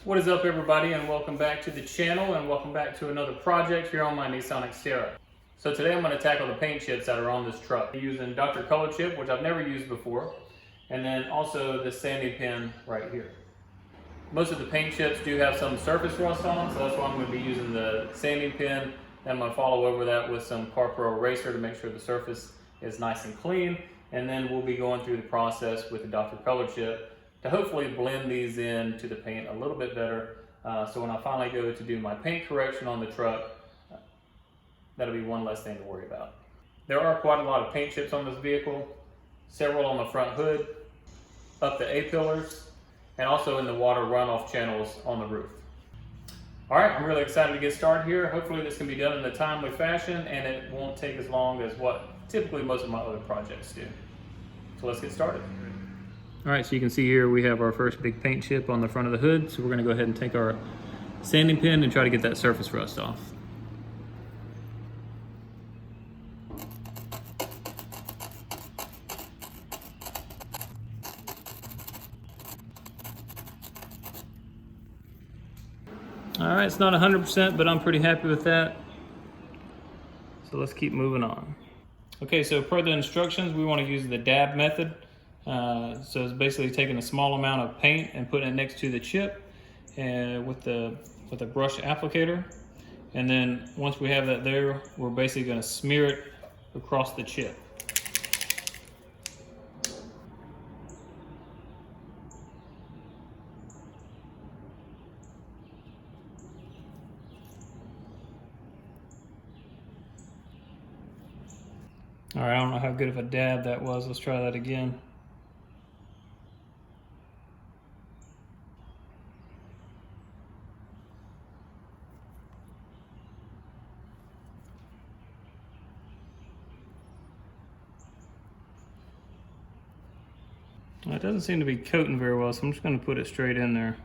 What is up, everybody, and welcome back to the channel, and welcome back to another project here on my Nissan Xterra. So today I'm going to tackle the paint chips that are on this truck. I'm using Dr ColorChip, which I've never used before, and then also the sanding pen right here. Most of the paint chips do have some surface rust on them, so that's why I'm going to be using the sanding pen. Then I'm going to follow over that with some CarPro eraser to make sure the surface is nice and clean, and then we'll be going through the process with the Dr ColorChip to hopefully blend these in to the paint a little bit better. So when I finally go to do my paint correction on the truck, that'll be one less thing to worry about. There are quite a lot of paint chips on this vehicle, several on the front hood, up the A-pillars, and also in the water runoff channels on the roof. All right, I'm really excited to get started here. Hopefully this can be done in a timely fashion and it won't take as long as what typically most of my other projects do. So let's get started. All right, so you can see here we have our first big paint chip on the front of the hood. So we're gonna go ahead and take our sanding pen and try to get that surface rust off. All right, it's not 100%, but I'm pretty happy with that. So let's keep moving on. Okay, so per the instructions, we want to use the dab method. So it's basically taking a small amount of paint and putting it next to the chip with a brush applicator. And then once we have that there, we're basically going to smear it across the chip. All right, I don't know how good of a dab that was. Let's try that again. It doesn't seem to be coating very well, so I'm just going to put it straight in there.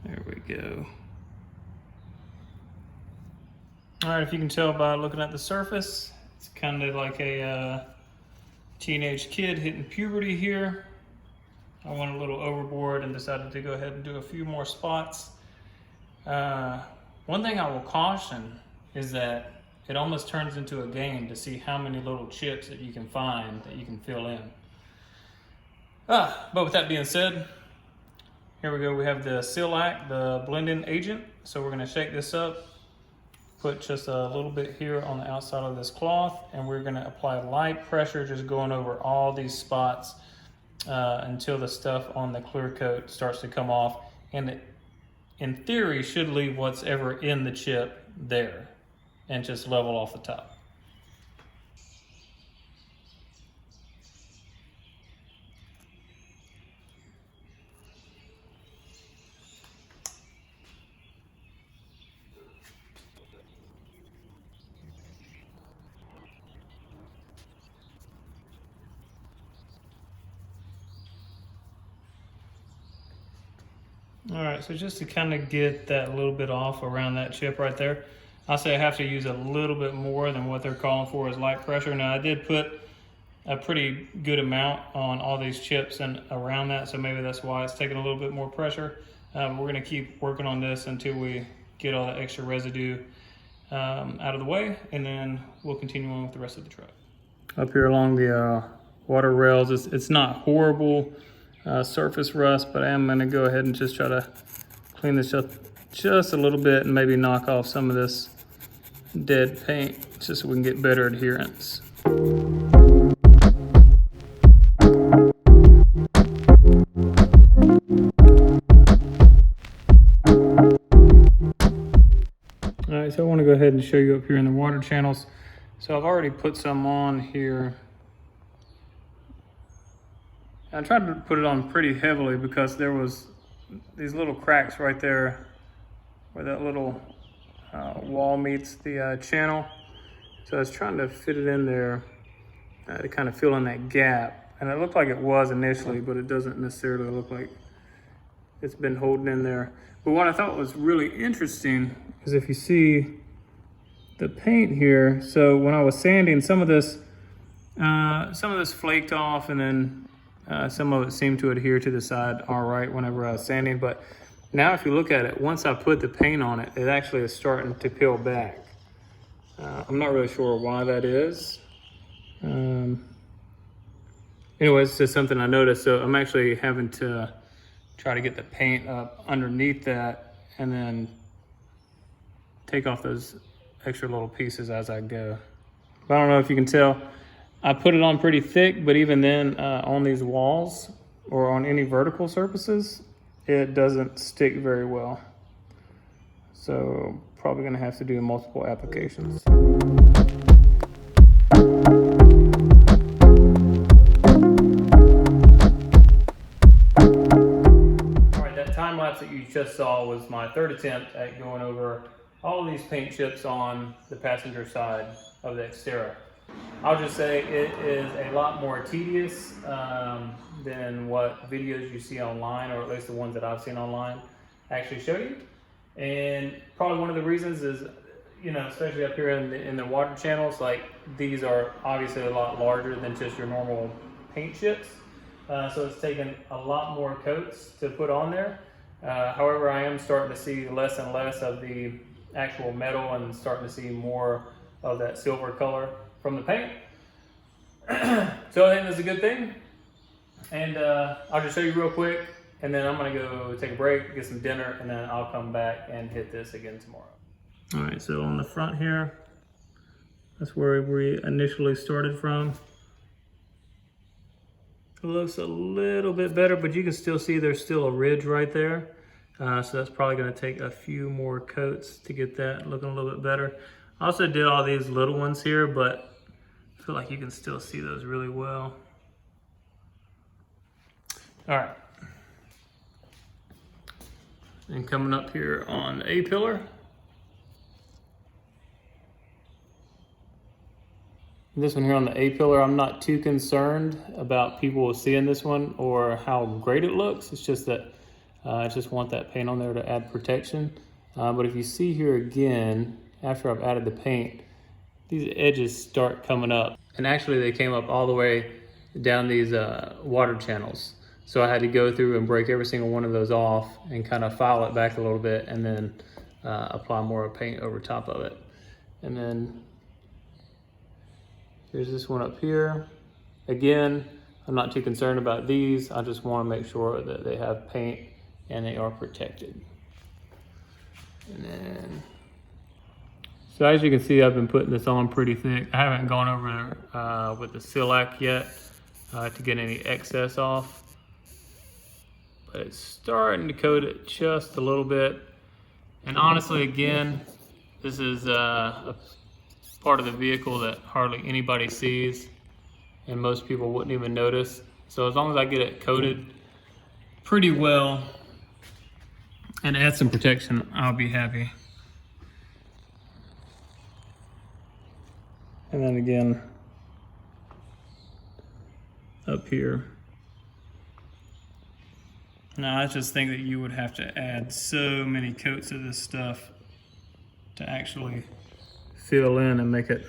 There we go. All right, if you can tell by looking at the surface, it's kind of like a teenage kid hitting puberty here. I went a little overboard and decided to go ahead and do a few more spots. One thing I will caution is that it almost turns into a game to see how many little chips that you can find that you can fill in. But with that being said, here we go. We have the Silac, the blending agent. So we're gonna shake this up, put just a little bit here on the outside of this cloth, and we're gonna apply light pressure, just going over all these spots until the stuff on the clear coat starts to come off. And it, in theory, should leave what's ever in the chip there and just level off the top. All right, so just to kind of get that little bit off around that chip right there, I'll say I have to use a little bit more than what they're calling for as light pressure. Now I did put a pretty good amount on all these chips and around that, so maybe that's why it's taking a little bit more pressure. We're gonna keep working on this until we get all the extra residue out of the way, and then we'll continue on with the rest of the truck. Up here along the water rails, it's not horrible surface rust, but I am gonna go ahead and just try to clean this up just a little bit and maybe knock off some of this dead paint just so we can get better adherence. All right, so I want to go ahead and show you up here in the water channels. So I've already put some on here. I tried to put it on pretty heavily because there was these little cracks right there where that little wall meets the channel. So I was trying to fit it in there to kind of fill in that gap. And it looked like it was initially, but it doesn't necessarily look like it's been holding in there. But what I thought was really interesting is if you see the paint here. So when I was sanding, some of this flaked off, and then Some of it seemed to adhere to the side all right whenever I was sanding, but now if you look at it, once I put the paint on it, it actually is starting to peel back. I'm not really sure why that is. Anyways, it's just something I noticed, so I'm actually having to try to get the paint up underneath that and then take off those extra little pieces as I go. But I don't know if you can tell, I put it on pretty thick, but even then on these walls or on any vertical surfaces, it doesn't stick very well. So probably gonna have to do multiple applications. Time lapse that you just saw was my third attempt at going over all of these paint chips on the passenger side of the Xterra. I'll just say it is a lot more tedious than what videos you see online, or at least the ones that I've seen online actually show you. And probably one of the reasons is, you know, especially up here in the water channels, like these are obviously a lot larger than just your normal paint chips. So it's taken a lot more coats to put on there. However, I am starting to see less and less of the actual metal and starting to see more of that silver color from the paint. So I think that's a good thing. And I'll just show you real quick, and then I'm gonna go take a break, get some dinner, and then I'll come back and hit this again tomorrow. All right, so on the front here, that's where we initially started from. It looks a little bit better, but you can still see there's still a ridge right there. So that's probably gonna take a few more coats to get that looking a little bit better. I also did all these little ones here, but I feel like you can still see those really well. All right. And coming up here on the A-pillar. This one here on the A-pillar, I'm not too concerned about people seeing this one or how great it looks. It's just that I just want that paint on there to add protection. But if you see here again, after I've added the paint, these edges start coming up. And actually they came up all the way down these water channels. So I had to go through and break every single one of those off and kind of file it back a little bit and then apply more paint over top of it. And then here's this one up here. Again, I'm not too concerned about these. I just want to make sure that they have paint and they are protected. And then, so as you can see, I've been putting this on pretty thick. I haven't gone over with the silac yet to get any excess off. But it's starting to coat it just a little bit. And honestly, again, this is a part of the vehicle that hardly anybody sees and most people wouldn't even notice. So as long as I get it coated pretty well and add some protection, I'll be happy. And then again, up here. Now I just think that you would have to add so many coats of this stuff to actually fill in and make it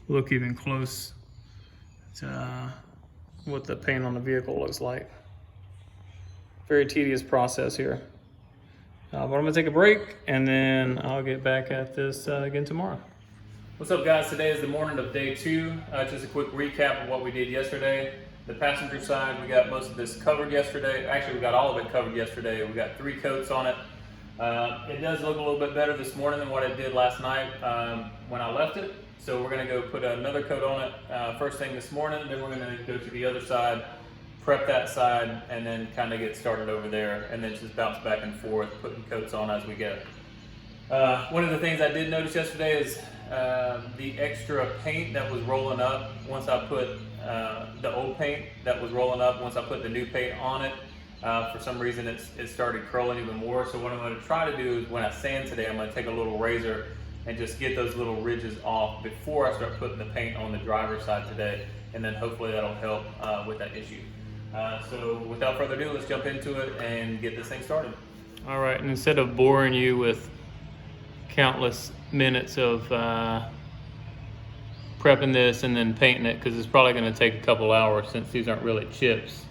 look even close to what the paint on the vehicle looks like. Very tedious process here. But I'm gonna take a break and then I'll get back at this again tomorrow. What's up guys, today is the morning of day 2. Just a quick recap of what we did yesterday. The passenger side, we got most of this covered yesterday. Actually, we got all of it covered yesterday. We got 3 coats on it. It does look a little bit better this morning than what it did last night when I left it. So we're gonna go put another coat on it first thing this morning. Then we're gonna go to the other side, prep that side, and then kind of get started over there, and then just bounce back and forth, putting coats on as we go. One of the things I did notice yesterday is the extra paint that was rolling up once I put the old paint that was rolling up once I put the new paint on it. For some reason it started curling even more. So what I'm going to try to do is when I sand today, I'm going to take a little razor and just get those little ridges off before I start putting the paint on the driver's side today, and then hopefully that'll help with that issue. So without further ado, let's jump into it and get this thing started. All right, and instead of boring you with countless minutes of prepping this and then painting it, because it's probably going to take a couple hours since these aren't really chips,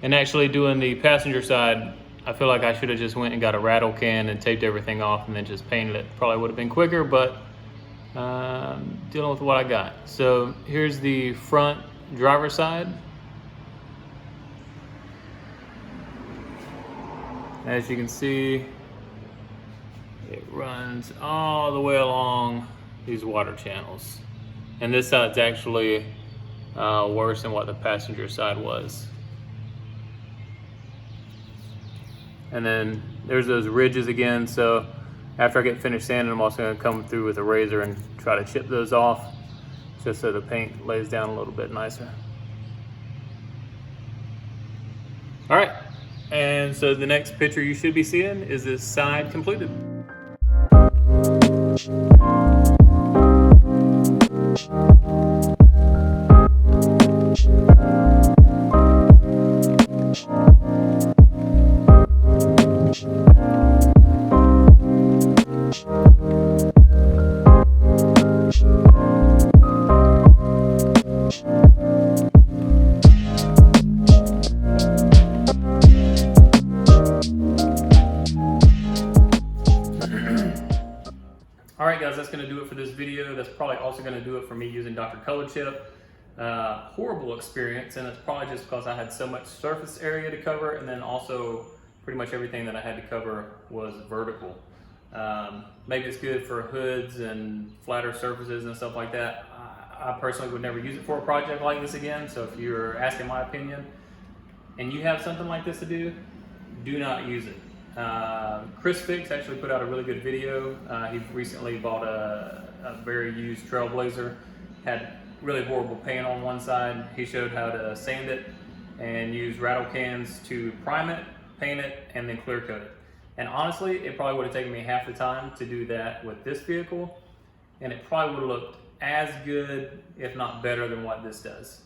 And actually doing the passenger side, I feel like I should have just went and got a rattle can and taped everything off and then just painted it. Probably would have been quicker, but dealing with what I got. So here's the front driver's side. As you can see, it runs all the way along these water channels. And this side's actually worse than what the passenger side was. And then there's those ridges again. So after I get finished sanding, I'm also gonna come through with a razor and try to chip those off just so the paint lays down a little bit nicer. All right, and so the next picture you should be seeing is this side completed. All right, guys, that's going to do it for this video. That's probably also going to do it for me using Dr. ColorChip. Horrible experience, and it's probably just because I had so much surface area to cover, and then also pretty much everything that I had to cover was vertical. Maybe it's good for hoods and flatter surfaces and stuff like that. I personally would never use it for a project like this again, so if you're asking my opinion and you have something like this to do not use it. Chris Fix actually put out a really good video. He recently bought a very used Trailblazer, had really horrible paint on one side. He showed how to sand it and use rattle cans to prime it, paint it, and then clear coat it. And honestly, it probably would have taken me half the time to do that with this vehicle, and it probably would have looked as good, if not better, than what this does.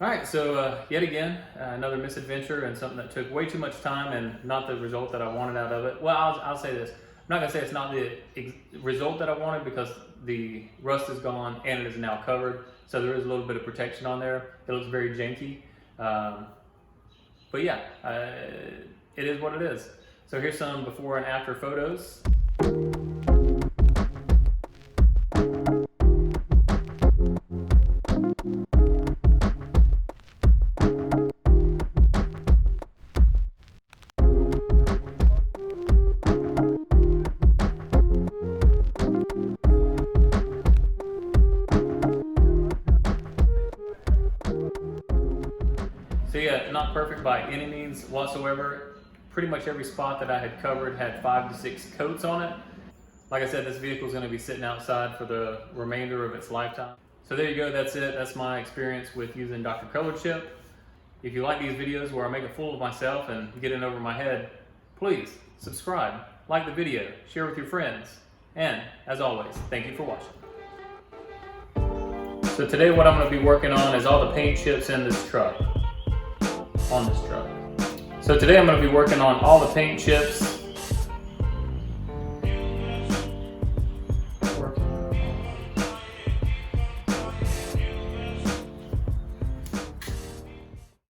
All right, so yet again, another misadventure and something that took way too much time and not the result that I wanted out of it. Well, I'll say this. I'm not gonna say it's not the result that I wanted, because the rust is gone and it is now covered. So there is a little bit of protection on there. It looks very janky. But yeah, it is what it is. So here's some before and after photos. So yeah, not perfect by any means whatsoever. Pretty much every spot that I had covered had 5 to 6 coats on it. Like I said, this vehicle is going to be sitting outside for the remainder of its lifetime. So there you go, that's it. That's my experience with using Dr. ColorChip. If you like these videos where I make a fool of myself and get in over my head, please subscribe, like the video, share with your friends, and as always, thank you for watching. So today what I'm going to be working on is all the paint chips in this truck. So today I'm going to be working on all the paint chips